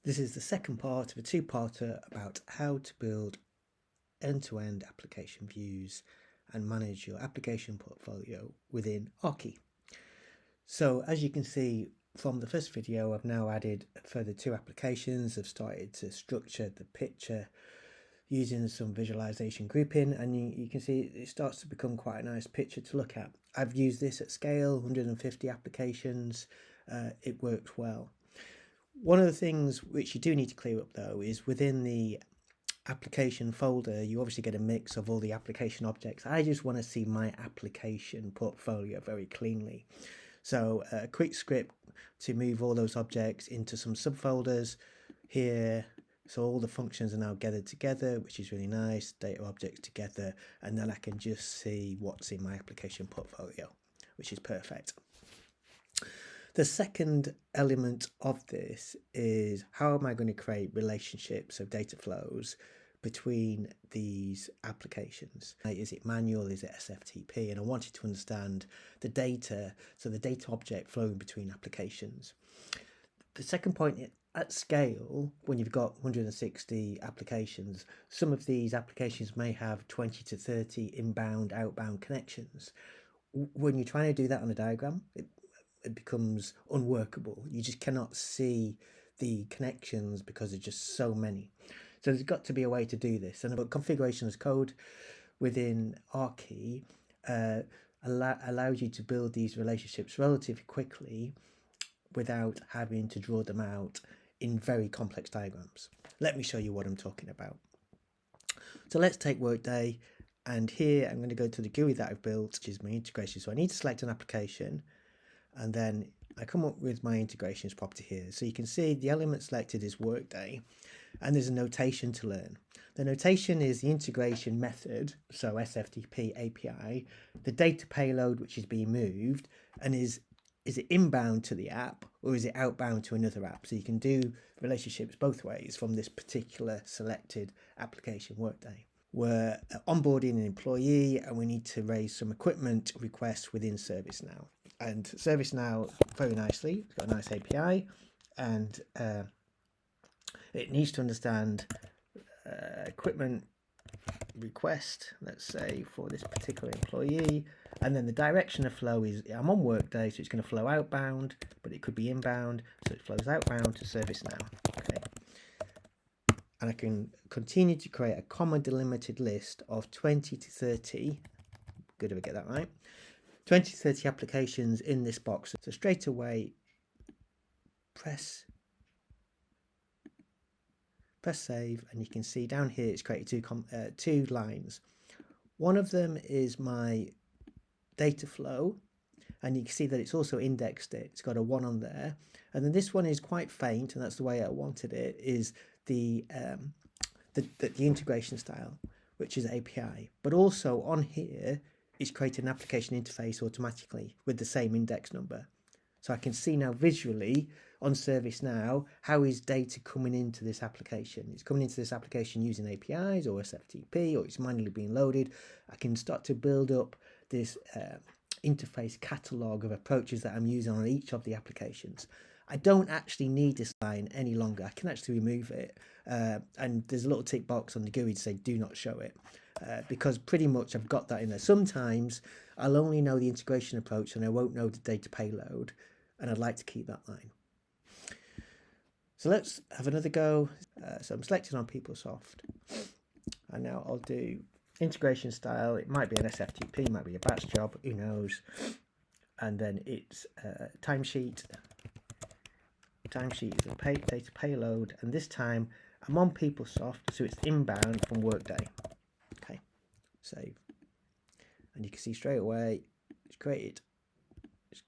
This is the second part of a two-parter about how to build end-to-end application views and manage your application portfolio within Archi. So as you can see from the first video, I've now added a further two applications. I've started to structure the picture using some visualization grouping, and you can see it starts to become quite a nice picture to look at. I've used this at scale, 150 applications. It worked well. One of the things which you do need to clear up though is within the application folder, you obviously get a mix of all the application objects. I just want to see my application portfolio very cleanly. So a quick script to move all those objects into some subfolders here. So all the functions are now gathered together, which is really nice, data objects together, and then I can just see what's in my application portfolio, which is perfect. The second element of this is how am I going to create relationships of data flows between these applications? Is it manual? Is it SFTP? And I wanted to understand the data, so the data object flowing between applications. The second point, at scale, when you've got 160 applications, some of these applications may have 20 to 30 inbound, outbound connections. When you're trying to do that on a diagram, it becomes unworkable. You just cannot see the connections because there's just so many. So there's got to be a way to do this. And configuration as code within Archi allows you to build these relationships relatively quickly without having to draw them out in very complex diagrams. Let me show you what I'm talking about. So let's take Workday, and here I'm going to go to the GUI that I've built, which is my integration. So I need to select an application, and then I come up with my integrations property here. So you can see the element selected is Workday, and there's a notation to learn. The notation is the integration method, so SFTP API, the data payload which is being moved, and is it inbound to the app or is it outbound to another app? So you can do relationships both ways from this particular selected application Workday. We're onboarding an employee and we need to raise some equipment requests within ServiceNow. And ServiceNow, very nicely, it's got a nice API, and it needs to understand equipment request, let's say for this particular employee, and then the direction of flow is I'm on Workday, so it's going to flow outbound, but it could be inbound, so it flows outbound to ServiceNow. Okay, and I can continue to create a comma delimited list of 20 to 30. Good if I get that right. 20 to 30 applications in this box. So straight away, press save, and you can see down here it's created two lines. One of them is my data flow, and you can see that it's also indexed it. It's got a 1 on there, and then this one is quite faint, and that's the way I wanted it, is the integration style, which is API. But also on here, it's created an application interface automatically with the same index number. So I can see now visually on ServiceNow how is data coming into this application. It's coming into this application using APIs or SFTP, or it's manually being loaded. I can start to build up this interface catalog of approaches that I'm using on each of the applications. I don't actually need this line any longer. I can actually remove it. And there's a little tick box on the GUI to say do not show it. Because pretty much I've got that in there. Sometimes I'll only know the integration approach and I won't know the data payload, and I'd like to keep that line. So let's have another go. So I'm selecting on PeopleSoft, and now I'll do integration style. It might be an SFTP, it might be a batch job, who knows. And then it's timesheet. Timesheet is a data payload, and this time I'm on PeopleSoft, so it's inbound from Workday. Okay, save, and you can see straight away it's created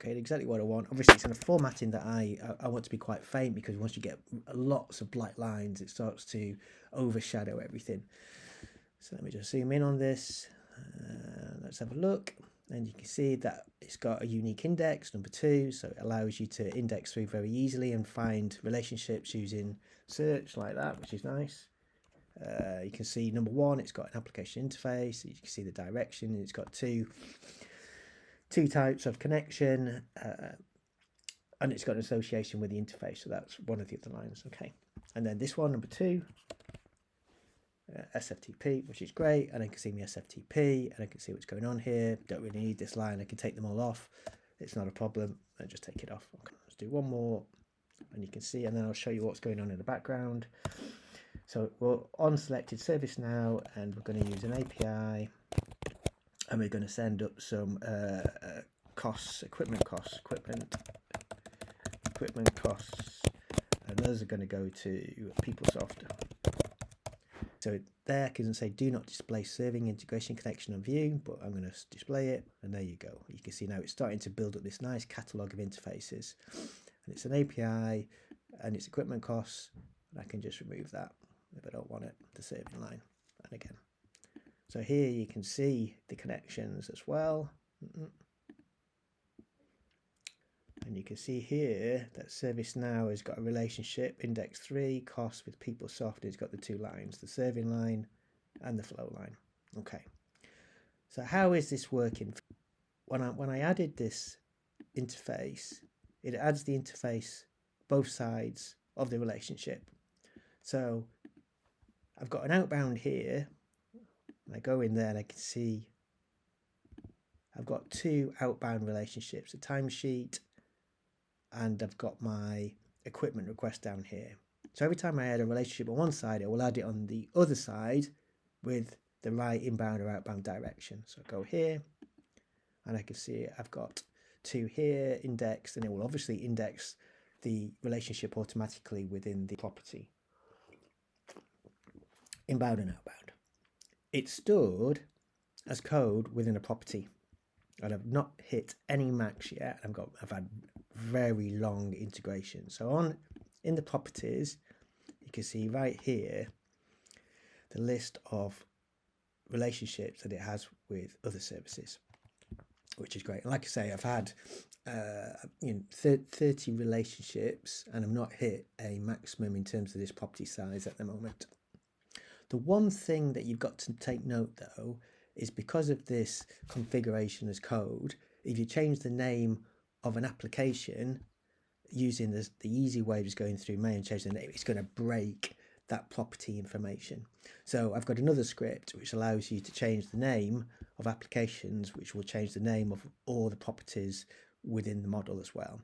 exactly what I want. Obviously it's in a formatting that I want to be quite faint, because once you get lots of black lines it starts to overshadow everything. So let me just zoom in on this. Let's have a look, and you can see that it's got a unique index, number 2, so it allows you to index through very easily and find relationships using search like that, which is nice. You can see number 1, it's got an application interface. You can see the direction. It's got two types of connection, and it's got an association with the interface. So that's one of the other lines. Okay, And then this one, number 2, SFTP, which is great, and I can see my SFTP, and I can see what's going on here. Don't really need this line. I can take them all off. It's not a problem. I just take it off. Okay, let's do one more, and you can see, and then I'll show you what's going on in the background. So we're on selected service now, and we're going to use an API, and we're going to send up some costs, equipment costs, and those are going to go to PeopleSoft. So there I can say do not display serving integration connection on view, but I'm going to display it, and there you go. You can see now it's starting to build up this nice catalog of interfaces, and it's an API and it's equipment costs, and I can just remove that if I don't want it, the serving line. And again, so here you can see the connections as well. And you can see here that ServiceNow has got a relationship, index 3, cost with PeopleSoft. It's got the 2 lines, the serving line and the flow line. Okay, so how is this working? When I added this interface, it adds the interface both sides of the relationship. So I've got an outbound here, and I go in there and I can see I've got 2 outbound relationships, a timesheet, and I've got my equipment request down here. So every time I add a relationship on one side, it will add it on the other side with the right inbound or outbound direction. So I go here, and I can see I've got 2 here indexed, and it will obviously index the relationship automatically within the property. Inbound and outbound. It's stored as code within a property, and I've not hit any max yet. I've had very long integration. So in the properties, you can see right here the list of relationships that it has with other services, which is great. And like I say, I've had 30 relationships, and I've not hit a maximum in terms of this property size at the moment. The one thing that you've got to take note though is because of this configuration as code, if you change the name of an application using the easy way of just going through main and change the name, it's going to break that property information. So I've got another script which allows you to change the name of applications, which will change the name of all the properties within the model as well.